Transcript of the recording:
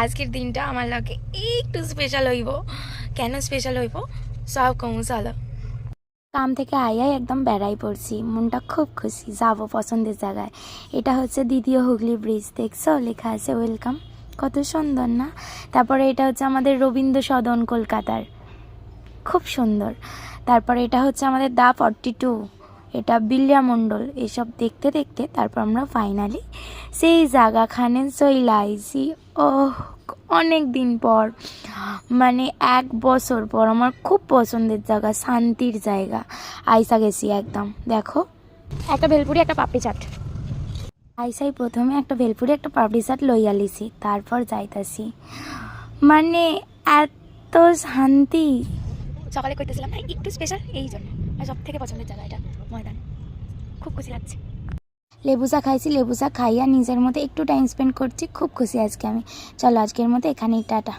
আজকের দিনটা আমার লাগে একটু স্পেশাল হইব। কেন স্পেশাল হইব সব কমু চলো। কাম থেকে আইয়াই একদম বেড়াই পড়ছি, মনটা খুব খুশি, যাবো পছন্দের জায়গায়। এটা হচ্ছে দ্বিতীয় হুগলি ব্রিজ, দেখছো লেখা আছে ওয়েলকাম, কত সুন্দর না। তারপরে এটা হচ্ছে আমাদের রবীন্দ্র সদন কলকাতার, খুব সুন্দর। তারপরে এটা হচ্ছে আমাদের দা 42, এটা বিল্লিয়া মণ্ডল। এসব দেখতে দেখতে তারপর আমরা ফাইনালি সেই জায়গাখানে চলে আইছি। ওহ, অনেক দিন পর, মানে 1 বছর পর আমার খুব পছন্দের জায়গা, শান্তির জায়গা আইসা গেছি একদম। দেখো, একটা ভেলপুরি একটা পাপড়ি চাট। আইসাই প্রথমে একটা ভেলপুরি একটা পাপড়ি চাট লইয়া লিছি, তারপর যাইতাছি, মানে এত শান্তি। সকালে করতেছিলাম না একটু স্পেশাল, এই জন্য সব থেকে পছন্দের জায়গা এটা ময়দান, খুব খুশি লাগছে। লেবু চা খাইছি, লেবু চা খাইয়া নিজের মধ্যে একটু টাইম স্পেন্ড করছি, খুব খুশি আজকে আমি। চলো আজকের মতো এখানেই টাটা।